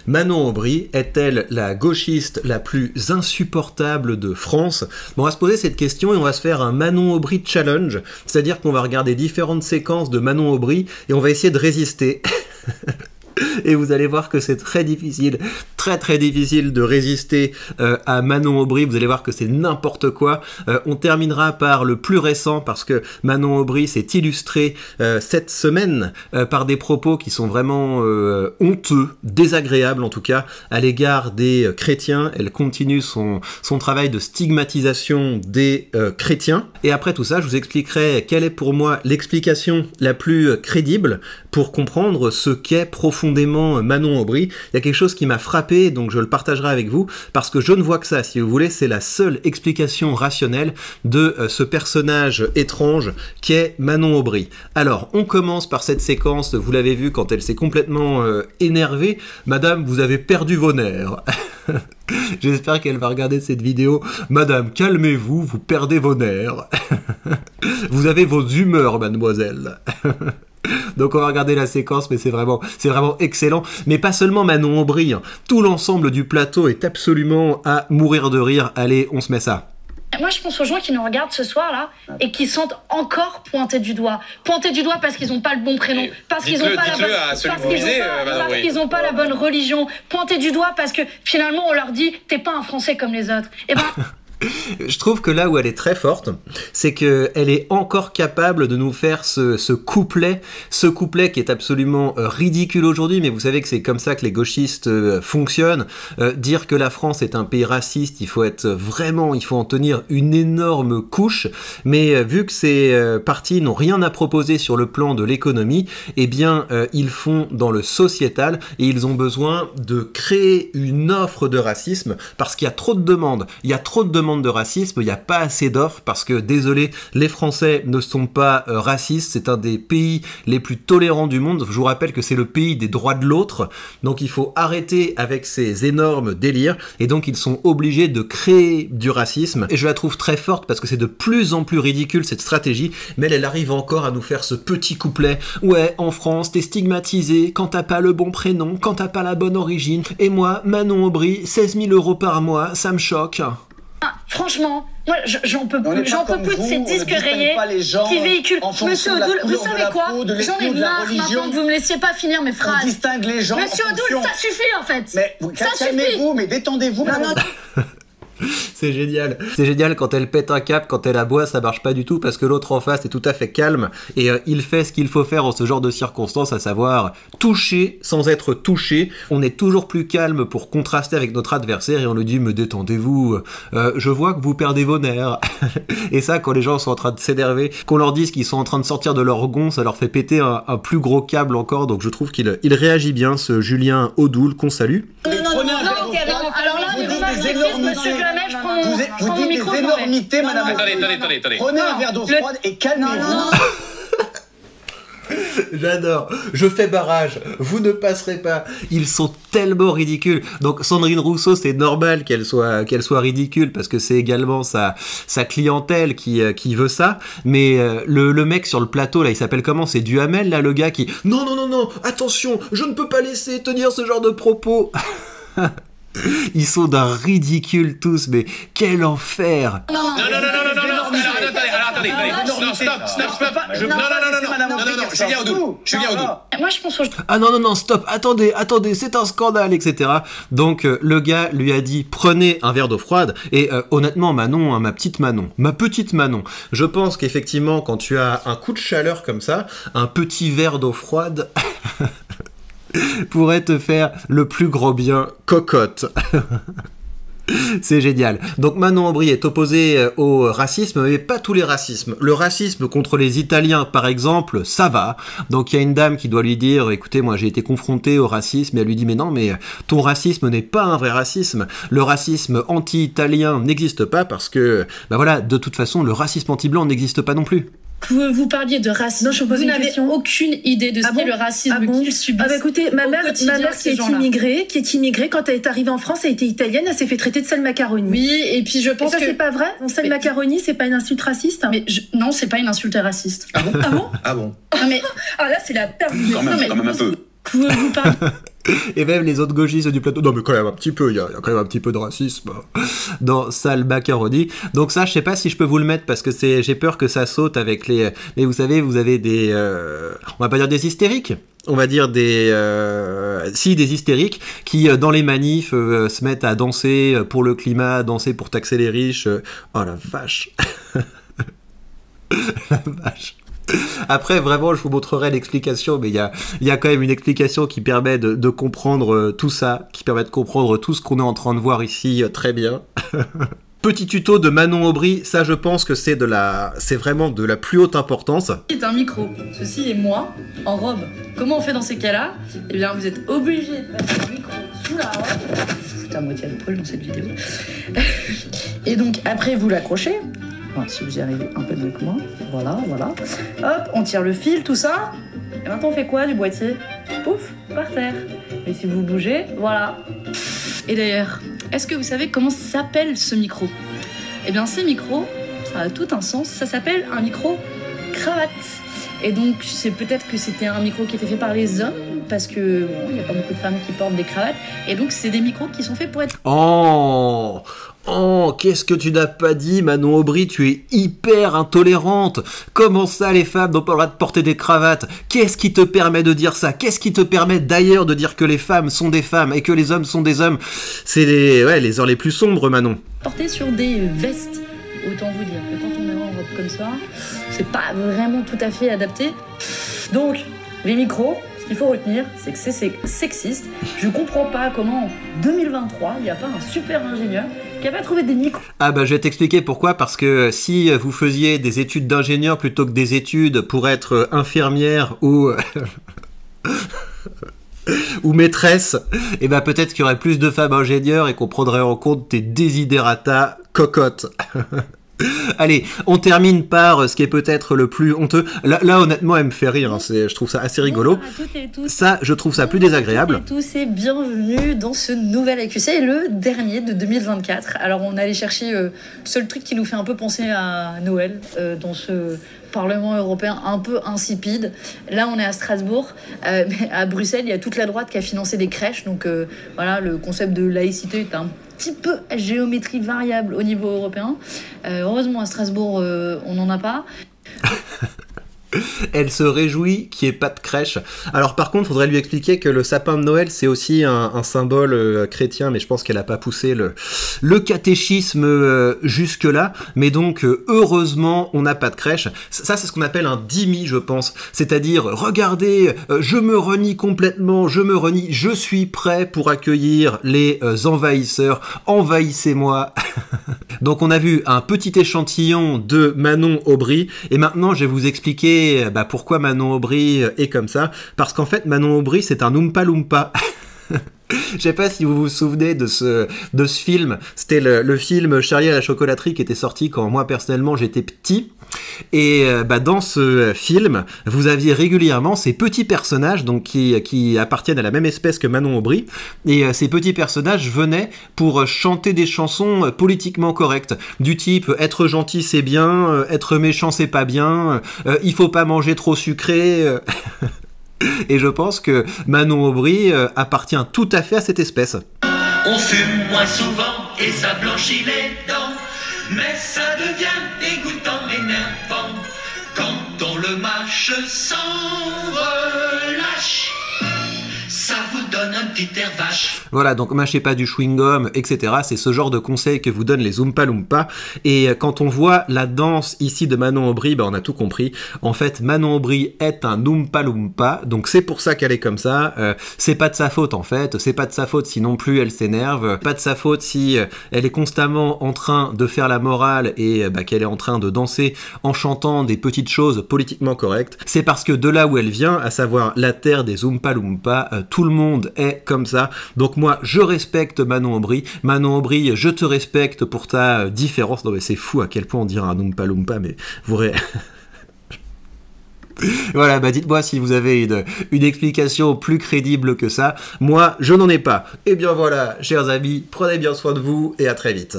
Manon Aubry est-elle la gauchiste la plus insupportable de France? Bon, on va se poser cette question et on va se faire un Manon Aubry challenge, c'est-à-dire qu'on va regarder différentes séquences de Manon Aubry et on va essayer de résister. Et vous allez voir que c'est très difficile, très difficile de résister à Manon Aubry. Vous allez voir que c'est n'importe quoi. On terminera par le plus récent parce que Manon Aubry s'est illustrée cette semaine par des propos qui sont vraiment honteux, désagréables en tout cas, à l'égard des chrétiens. Elle continue son travail de stigmatisation des chrétiens. Et après tout ça, je vous expliquerai quelle est pour moi l'explication la plus crédible pour comprendre ce qu'est profondément Manon Aubry. Il y a quelque chose qui m'a frappé, donc je le partagerai avec vous, parce que je ne vois que ça, si vous voulez, c'est la seule explication rationnelle de ce personnage étrange qu'est Manon Aubry. Alors, on commence par cette séquence, vous l'avez vu, quand elle s'est complètement énervée. Madame, vous avez perdu vos nerfs. J'espère qu'elle va regarder cette vidéo. Madame, calmez-vous, vous perdez vos nerfs. Vous avez vos humeurs, mademoiselle. Donc on va regarder la séquence, mais c'est vraiment excellent. Mais pas seulement Manon Aubry, hein. Tout l'ensemble du plateau est absolument à mourir de rire. Allez, on se met ça. Moi, je pense aux gens qui nous regardent ce soir-là et qui sentent encore pointés du doigt. Pointés du doigt parce qu'ils n'ont pas le bon prénom, parce qu'ils n'ont pas la bonne religion. Pointés du doigt parce que finalement, on leur dit « t'es pas un Français comme les autres ». Et ben... Je trouve que là où elle est très forte, c'est qu'elle est encore capable de nous faire ce couplet qui est absolument ridicule aujourd'hui, mais vous savez que c'est comme ça que les gauchistes fonctionnent. Dire que la France est un pays raciste, il faut en tenir une énorme couche, mais vu que ces partis n'ont rien à proposer sur le plan de l'économie, eh bien ils font dans le sociétal et ils ont besoin de créer une offre de racisme parce qu'il y a trop de demandes, de racisme, il n'y a pas assez d'offres parce que, désolé, les Français ne sont pas racistes, c'est un des pays les plus tolérants du monde. Je vous rappelle que c'est le pays des droits de l'autre, donc il faut arrêter avec ces énormes délires, et donc ils sont obligés de créer du racisme, et je la trouve très forte parce que c'est de plus en plus ridicule cette stratégie, mais elle arrive encore à nous faire ce petit couplet, ouais, en France, t'es stigmatisé quand t'as pas le bon prénom, quand t'as pas la bonne origine, et moi, Manon Aubry, 16 000 € par mois, ça me choque. Franchement, moi j'en peux plus de ces disques rayés qui véhiculent. Monsieur Odoul, vous savez quoi? J'en ai marre maintenant que vous me laissiez pas finir mes phrases. On distingue les gens. Monsieur Odoul, ça suffit en fait. Mais calmez-vous, mais détendez-vous. C'est génial. C'est génial quand elle pète un cap, quand elle aboie, ça marche pas du tout parce que l'autre en face est tout à fait calme et il fait ce qu'il faut faire en ce genre de circonstances, à savoir toucher sans être touché. On est toujours plus calme pour contraster avec notre adversaire et on lui dit mais détendez-vous, je vois que vous perdez vos nerfs. Et ça, quand les gens sont en train de s'énerver, qu'on leur dise qu'ils sont en train de sortir de leur gond, ça leur fait péter un plus gros câble encore. Donc je trouve qu'il réagit bien, ce Julien Odoul qu'on salue. Alors là, monsieur Clamel, je prends mon micro. Vous dites des énormités, madame. Attendez. Prenez un verre d'eau froide et calmez-vous. J'adore, je fais barrage, vous ne passerez pas. Ils sont tellement ridicules. Donc Sandrine Rousseau, c'est normal qu'elle soit ridicule parce que c'est également sa clientèle qui veut ça. Mais le mec sur le plateau là, il s'appelle comment? C'est Duhamel là, le gars qui non, attention, je ne peux pas laisser tenir ce genre de propos. Ils sont d'un ridicule tous, mais quel enfer! Non, Julien Odoul. Moi je pense aux... Ah non, stop, attendez, c'est un scandale, etc. Donc le gars lui a dit prenez un verre d'eau froide et honnêtement Manon, hein, ma petite Manon, je pense qu'effectivement quand tu as un coup de chaleur comme ça, un petit verre d'eau froide pourrait te faire le plus gros bien, cocotte. C'est génial. Donc Manon Aubry est opposée au racisme, mais pas tous les racismes. Le racisme contre les Italiens, par exemple, ça va. Donc il y a une dame qui doit lui dire, écoutez, moi j'ai été confrontée au racisme, et elle lui dit, mais non, mais ton racisme n'est pas un vrai racisme. Le racisme anti-italien n'existe pas parce que, bah voilà, de toute façon, le racisme anti-blanc n'existe pas non plus. Vous parliez de racisme. Non, je vous n'avez aucune idée de ce qu'est le racisme qu'ils subissent. Écoutez, ma mère qui est immigrée, quand elle est arrivée en France, elle était italienne, elle s'est fait traiter de sale macaroni. Oui, et puis je pense que... ça, c'est pas vrai? Sale macaroni, c'est pas une insulte raciste? Non, c'est pas une insulte raciste. Ah bon? Ah bon? Ah bon? Non, mais... Ah là, c'est la perte du... Quand même un peu. Vous parlez... Et même les autres gauchistes du plateau, non mais quand même un petit peu, il y a quand même un petit peu de racisme dans Sal Macaroni. Donc ça, je sais pas si je peux vous le mettre parce que j'ai peur que ça saute avec les... Mais vous savez, vous avez des... on va pas dire des hystériques, on va dire des... des hystériques qui, dans les manifs, se mettent à danser pour le climat, danser pour taxer les riches. Oh la vache. La vache. Après, vraiment, je vous montrerai l'explication, mais il y a quand même une explication qui permet de comprendre tout ça, qui permet de comprendre tout ce qu'on est en train de voir ici très bien. Petit tuto de Manon Aubry, ça je pense que c'est vraiment de la plus haute importance. C'est un micro, ceci est moi, en robe. Comment on fait dans ces cas-là? Eh bien, vous êtes obligé de mettre le micro sous la robe. Je fous à moitié le poil dans cette vidéo. Et donc, après, vous l'accrochez. Enfin, si vous y arrivez un peu mieux que moi, voilà. Hop, on tire le fil, tout ça. Et maintenant, on fait quoi du boîtier? Pouf, par terre. Et si vous bougez, voilà. Et d'ailleurs, est-ce que vous savez comment s'appelle ce micro? Eh bien, ces micros, ça a tout un sens. Ça s'appelle un micro cravate. Et donc, c'est peut-être que c'était un micro qui était fait par les hommes, parce que bon, il n'y a pas beaucoup de femmes qui portent des cravates. Et donc, c'est des micros qui sont faits pour être... Oh, qu'est-ce que tu n'as pas dit, Manon Aubry? Tu es hyper intolérante. Comment ça, les femmes n'ont pas le droit de porter des cravates? Qu'est-ce qui te permet de dire ça? Qu'est-ce qui te permet d'ailleurs de dire que les femmes sont des femmes et que les hommes sont des hommes? C'est les heures les plus sombres, Manon. Porter sur des vestes. Autant vous dire que quand on est en robe comme ça, c'est pas vraiment tout à fait adapté. Donc, les micros, ce qu'il faut retenir, c'est que c'est sexiste. Je comprends pas comment, en 2023, il n'y a pas un super ingénieur qui a pas trouvé des micros. Ah bah je vais t'expliquer pourquoi, parce que si vous faisiez des études d'ingénieur plutôt que des études pour être infirmière ou... ou maîtresse, et bah peut-être qu'il y aurait plus de femmes ingénieurs et qu'on prendrait en compte tes desiderata cocottes. Allez, on termine par ce qui est peut-être le plus honteux. Là honnêtement, elle me fait rire, hein. Je trouve ça assez rigolo. Ça, je trouve ça plus désagréable. Bonjour à tous et bienvenue dans ce nouvel AQC, le dernier de 2024. Alors on allait chercher le seul truc qui nous fait un peu penser à Noël dans ce Parlement européen un peu insipide. Là, on est à Strasbourg, mais à Bruxelles, il y a toute la droite qui a financé des crèches. Donc voilà, le concept de laïcité est un petit peu à géométrie variable au niveau européen. Heureusement, à Strasbourg, on n'en a pas. Elle se réjouit qu'il n'y ait pas de crèche. Alors par contre, il faudrait lui expliquer que le sapin de Noël, c'est aussi un symbole chrétien, mais je pense qu'elle n'a pas poussé le catéchisme jusque-là. Mais donc, heureusement, on n'a pas de crèche. Ça, c'est ce qu'on appelle un dhimmi, je pense. C'est-à-dire, regardez, je me renie complètement, je suis prêt pour accueillir les envahisseurs. Envahissez-moi. Donc on a vu un petit échantillon de Manon Aubry, et maintenant je vais vous expliquer pourquoi Manon Aubry est comme ça. Parce qu'en fait, Manon Aubry, c'est un Oompa Loompa. Je sais pas si vous vous souvenez de ce film. C'était le film Charlie à la chocolaterie qui était sorti quand moi personnellement j'étais petit. Et dans ce film, vous aviez régulièrement ces petits personnages donc qui appartiennent à la même espèce que Manon Aubry. Et ces petits personnages venaient pour chanter des chansons politiquement correctes. Du type « être gentil c'est bien, être méchant c'est pas bien, il faut pas manger trop sucré ». Et je pense que Manon Aubry appartient tout à fait à cette espèce. On fume moins souvent et ça blanchit les dents, mais ça devient dégoûtant, énervant quand on le mâche sans relâche. Ça vous donne un petit air vache. Voilà, donc mâchez pas du chewing-gum, etc. C'est ce genre de conseils que vous donnent les Oompa Loompa. Et quand on voit la danse ici de Manon Aubry, on a tout compris. En fait, Manon Aubry est un Oompa Loompa, donc c'est pour ça qu'elle est comme ça. C'est pas de sa faute en fait, c'est pas de sa faute si non plus elle s'énerve, pas de sa faute si elle est constamment en train de faire la morale et qu'elle est en train de danser en chantant des petites choses politiquement correctes. C'est parce que de là où elle vient, à savoir la terre des Oompa Loompa, tout le monde est comme ça. Donc moi, je respecte Manon Aubry. Manon Aubry, je te respecte pour ta différence. Non mais c'est fou à quel point on dirait un Oompa Loompa, mais vous Voilà, dites-moi si vous avez une explication plus crédible que ça. Moi, je n'en ai pas. Et bien voilà, chers amis, prenez bien soin de vous et à très vite.